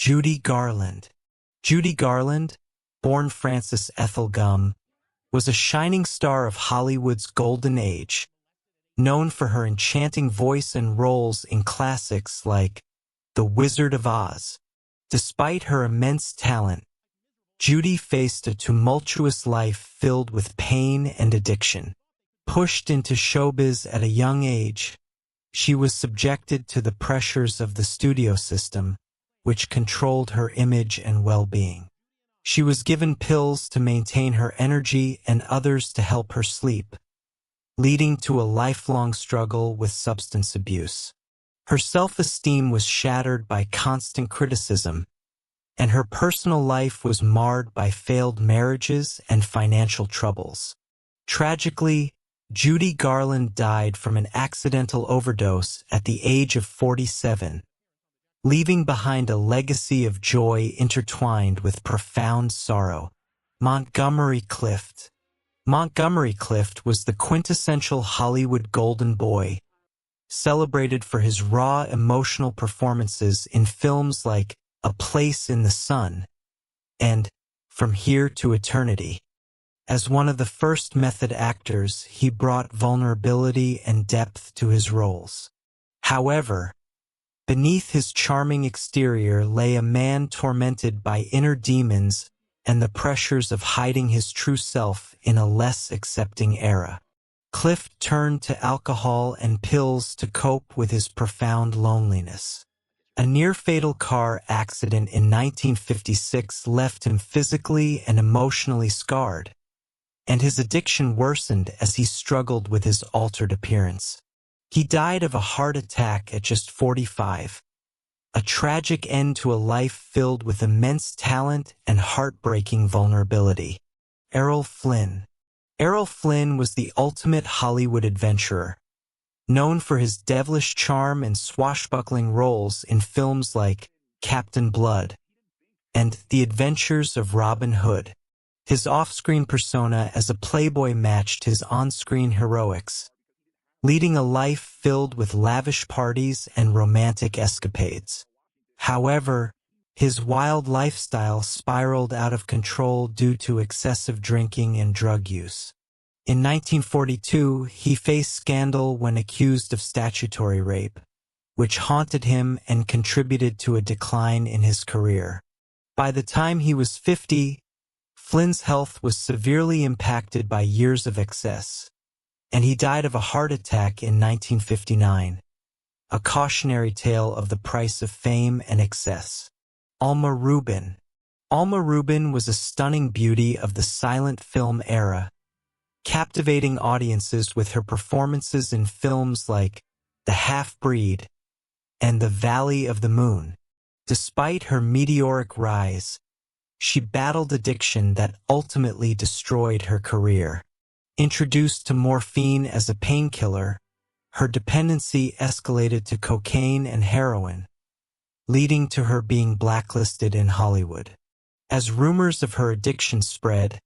Judy Garland. Judy Garland, born Frances Ethel Gum, was a shining star of Hollywood's golden age, known for her enchanting voice and roles in classics like The Wizard of Oz. Despite her immense talent, Judy faced a tumultuous life filled with pain and addiction. Pushed into showbiz at a young age, she was subjected to the pressures of the studio system, which controlled her image and well-being. She was given pills to maintain her energy and others to help her sleep, leading to a lifelong struggle with substance abuse. Her self-esteem was shattered by constant criticism, and her personal life was marred by failed marriages and financial troubles. Tragically, Judy Garland died from an accidental overdose at the age of 47, leaving behind a legacy of joy intertwined with profound sorrow. Montgomery Clift. Montgomery Clift was the quintessential Hollywood golden boy, celebrated for his raw emotional performances in films like A Place in the Sun and From Here to Eternity. As one of the first method actors, he brought vulnerability and depth to his roles. However, beneath his charming exterior lay a man tormented by inner demons and the pressures of hiding his true self in a less accepting era. Clift turned to alcohol and pills to cope with his profound loneliness. A near-fatal car accident in 1956 left him physically and emotionally scarred, and his addiction worsened as he struggled with his altered appearance. He died of a heart attack at just 45, a tragic end to a life filled with immense talent and heartbreaking vulnerability. Errol Flynn. Errol Flynn was the ultimate Hollywood adventurer, known for his devilish charm and swashbuckling roles in films like Captain Blood and The Adventures of Robin Hood. His off-screen persona as a playboy matched his on-screen heroics, leading a life filled with lavish parties and romantic escapades. However, his wild lifestyle spiraled out of control due to excessive drinking and drug use. In 1942, he faced scandal when accused of statutory rape, which haunted him and contributed to a decline in his career. By the time he was 50, Flynn's health was severely impacted by years of excess, and he died of a heart attack in 1959, a cautionary tale of the price of fame and excess. Alma Rubin. Alma Rubin was a stunning beauty of the silent film era, captivating audiences with her performances in films like The Half-Breed and The Valley of the Moon. Despite her meteoric rise, she battled addiction that ultimately destroyed her career. Introduced to morphine as a painkiller, her dependency escalated to cocaine and heroin, leading to her being blacklisted in Hollywood. As rumors of her addiction spread,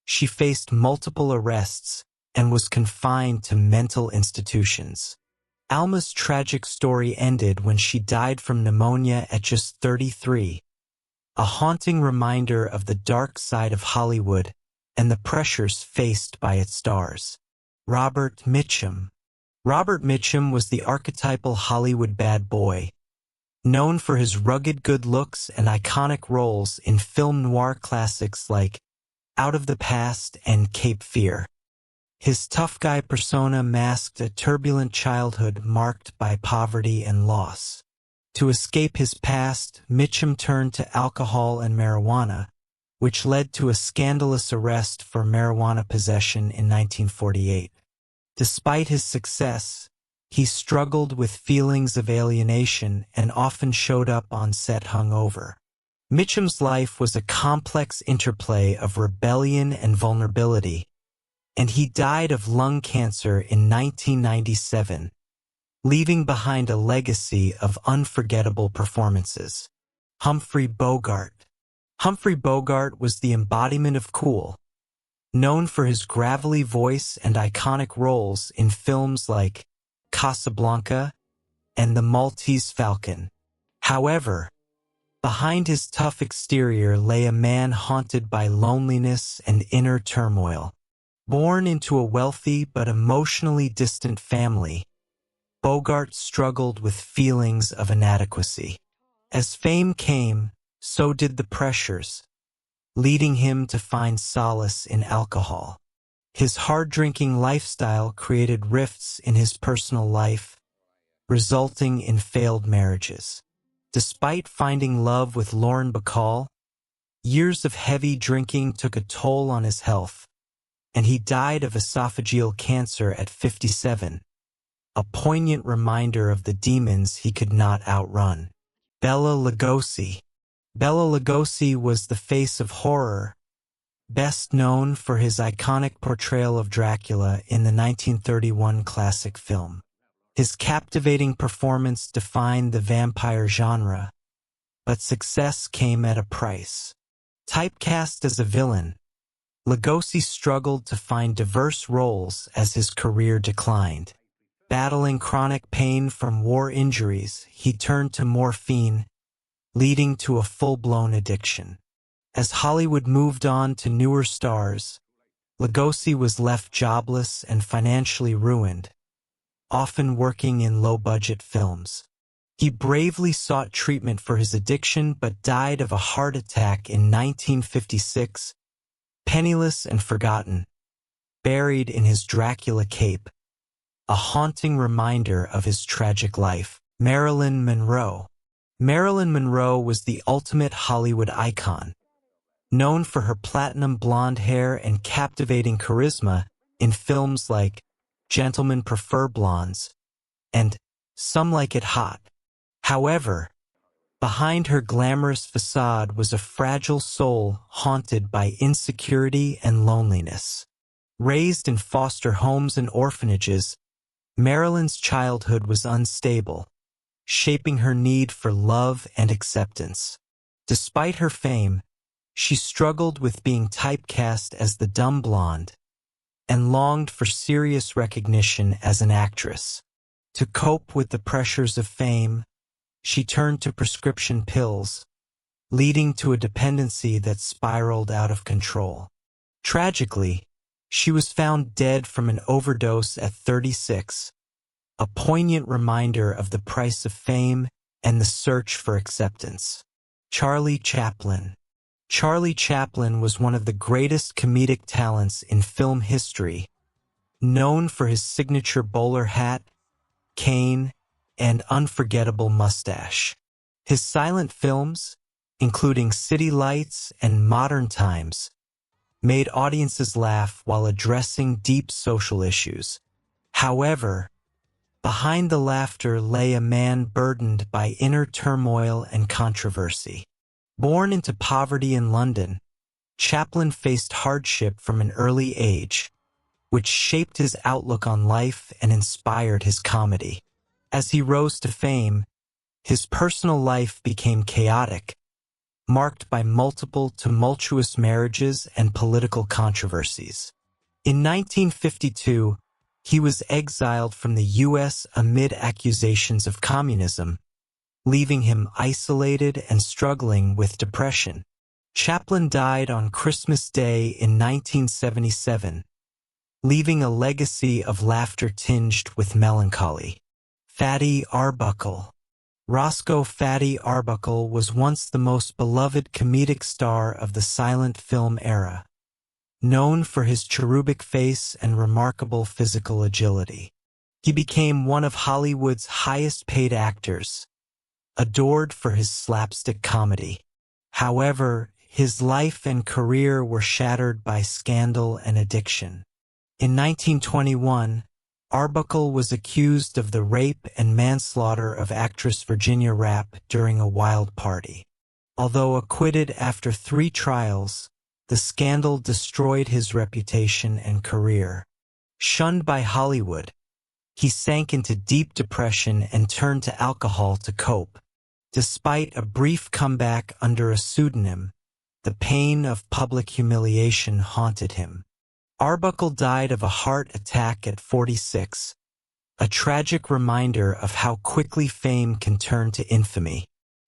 she faced multiple arrests and was confined to mental institutions. Alma's tragic story ended when she died from pneumonia at just 33, a haunting reminder of the dark side of Hollywood and the pressures faced by its stars. Robert Mitchum. Robert Mitchum was the archetypal Hollywood bad boy, known for his rugged good looks and iconic roles in film noir classics like Out of the Past and Cape Fear. His tough guy persona masked a turbulent childhood marked by poverty and loss. To escape his past, Mitchum turned to alcohol and marijuana, which led to a scandalous arrest for marijuana possession in 1948. Despite his success, he struggled with feelings of alienation and often showed up on set hungover. Mitchum's life was a complex interplay of rebellion and vulnerability, and he died of lung cancer in 1997, leaving behind a legacy of unforgettable performances. Humphrey Bogart. Humphrey Bogart was the embodiment of cool, known for his gravelly voice and iconic roles in films like Casablanca and The Maltese Falcon. However, Behind his tough exterior lay a man haunted by loneliness and inner turmoil. Born into a wealthy but emotionally distant family, Bogart struggled with feelings of inadequacy. As fame came, so did the pressures, leading him to find solace in alcohol. His hard-drinking lifestyle created rifts in his personal life, resulting in failed marriages. Despite finding love with Lauren Bacall, years of heavy drinking took a toll on his health, and he died of esophageal cancer at 57, a poignant reminder of the demons he could not outrun. Bela Lugosi. Bela Lugosi was the face of horror, best known for his iconic portrayal of Dracula in the 1931 classic film. His captivating performance defined the vampire genre, but success came at a price. Typecast as a villain, Lugosi struggled to find diverse roles as his career declined. Battling chronic pain from war injuries, he turned to morphine, leading to a full-blown addiction. As Hollywood moved on to newer stars, Lugosi was left jobless and financially ruined, often working in low-budget films. He bravely sought treatment for his addiction but died of a heart attack in 1956, penniless and forgotten, buried in his Dracula cape, a haunting reminder of his tragic life. Marilyn Monroe. Marilyn Monroe was the ultimate Hollywood icon, known for her platinum blonde hair and captivating charisma in films like Gentlemen Prefer Blondes and Some Like It Hot. However, behind her glamorous facade was a fragile soul haunted by insecurity and loneliness. Raised in foster homes and orphanages, Marilyn's childhood was unstable, shaping her need for love and acceptance. Despite her fame, she struggled with being typecast as the dumb blonde and longed for serious recognition as an actress. To cope with the pressures of fame, she turned to prescription pills, leading to a dependency that spiraled out of control. Tragically, she was found dead from an overdose at 36, a poignant reminder of the price of fame and the search for acceptance. Charlie Chaplin. Charlie Chaplin was one of the greatest comedic talents in film history, known for his signature bowler hat, cane, and unforgettable mustache. His silent films, including City Lights and Modern Times, made audiences laugh while addressing deep social issues. However, behind the laughter lay a man burdened by inner turmoil and controversy. Born into poverty in London, Chaplin faced hardship from an early age, which shaped his outlook on life and inspired his comedy. As he rose to fame, his personal life became chaotic, marked by multiple tumultuous marriages and political controversies. In 1952, he was exiled from the U.S. amid accusations of communism, leaving him isolated and struggling with depression. Chaplin died on Christmas Day in 1977, leaving a legacy of laughter tinged with melancholy. Fatty Arbuckle. Roscoe Fatty Arbuckle was once the most beloved comedic star of the silent film era, known for his cherubic face and remarkable physical agility. He became one of Hollywood's highest-paid actors, adored for his slapstick comedy. However, his life and career were shattered by scandal and addiction. In 1921, Arbuckle was accused of the rape and manslaughter of actress Virginia Rappe during a wild party. Although acquitted after 3 trials, the scandal destroyed his reputation and career. Shunned by Hollywood, he sank into deep depression and turned to alcohol to cope. Despite a brief comeback under a pseudonym, the pain of public humiliation haunted him. Arbuckle died of a heart attack at 46, a tragic reminder of how quickly fame can turn to infamy.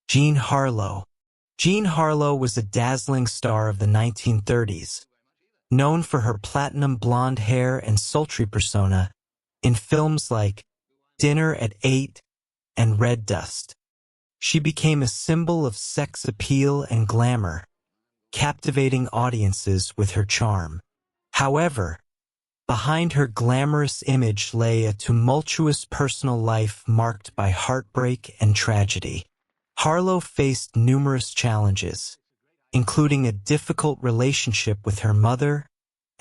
Jean Harlow. Jean Harlow was a dazzling star of the 1930s, known for her platinum blonde hair and sultry persona in films like Dinner at 8 and Red Dust. She became a symbol of sex appeal and glamour, captivating audiences with her charm. However, behind her glamorous image lay a tumultuous personal life marked by heartbreak and tragedy. Harlow faced numerous challenges, including a difficult relationship with her mother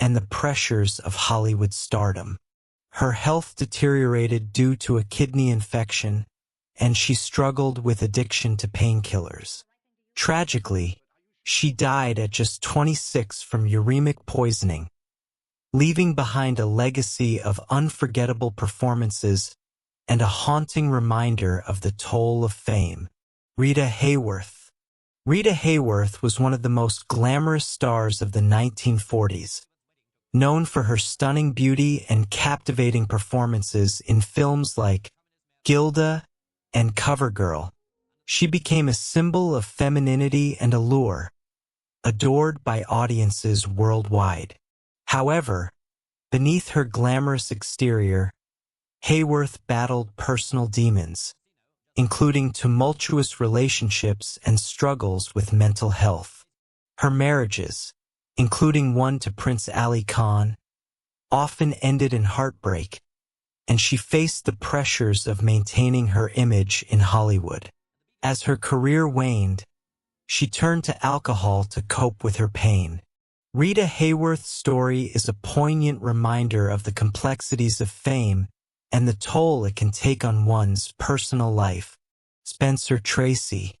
and the pressures of Hollywood stardom. Her health deteriorated due to a kidney infection, and she struggled with addiction to painkillers. Tragically, she died at just 26 from uremic poisoning, leaving behind a legacy of unforgettable performances and a haunting reminder of the toll of fame. Rita Hayworth. Rita Hayworth was one of the most glamorous stars of the 1940s, known for her stunning beauty and captivating performances in films like Gilda and CoverGirl. She became a symbol of femininity and allure, adored by audiences worldwide. However, beneath her glamorous exterior, Hayworth battled personal demons, including tumultuous relationships and struggles with mental health. Her marriages, including one to Prince Ali Khan, often ended in heartbreak, and she faced the pressures of maintaining her image in Hollywood. As her career waned, she turned to alcohol to cope with her pain. Rita Hayworth's story is a poignant reminder of the complexities of fame and the toll it can take on one's personal life. Spencer Tracy.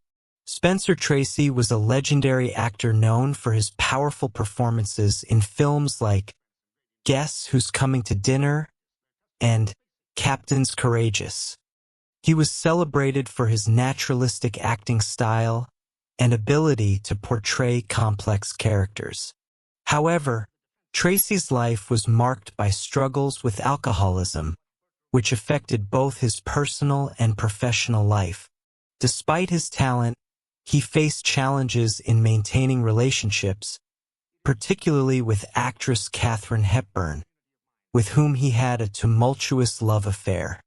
Spencer Tracy was a legendary actor known for his powerful performances in films like Guess Who's Coming to Dinner and Captain's Courageous. He was celebrated for his naturalistic acting style and ability to portray complex characters. However, Tracy's life was marked by struggles with alcoholism, which affected both his personal and professional life. Despite his talent, he faced challenges in maintaining relationships, particularly with actress Katharine Hepburn, with whom he had a tumultuous love affair.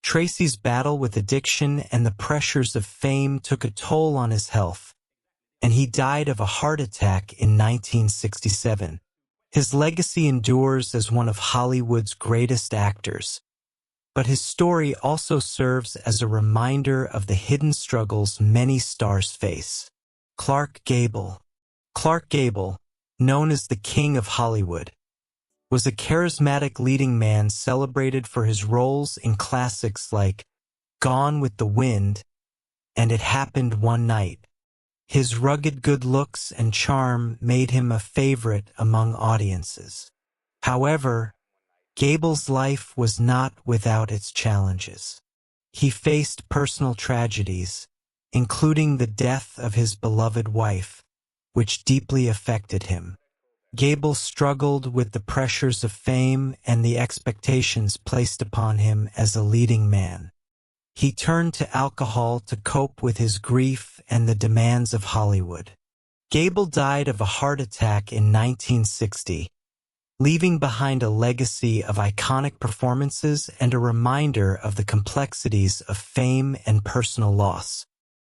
Tracy's battle with addiction and the pressures of fame took a toll on his health, and he died of a heart attack in 1967. His legacy endures as one of Hollywood's greatest actors, but his story also serves as a reminder of the hidden struggles many stars face. Clark Gable. Clark Gable, known as the King of Hollywood, was a charismatic leading man celebrated for his roles in classics like Gone with the Wind and It Happened One Night. His rugged good looks and charm made him a favorite among audiences. However, Gable's life was not without its challenges. He faced personal tragedies, including the death of his beloved wife, which deeply affected him. Gable struggled with the pressures of fame and the expectations placed upon him as a leading man. He turned to alcohol to cope with his grief and the demands of Hollywood. Gable died of a heart attack in 1960, leaving behind a legacy of iconic performances and a reminder of the complexities of fame and personal loss.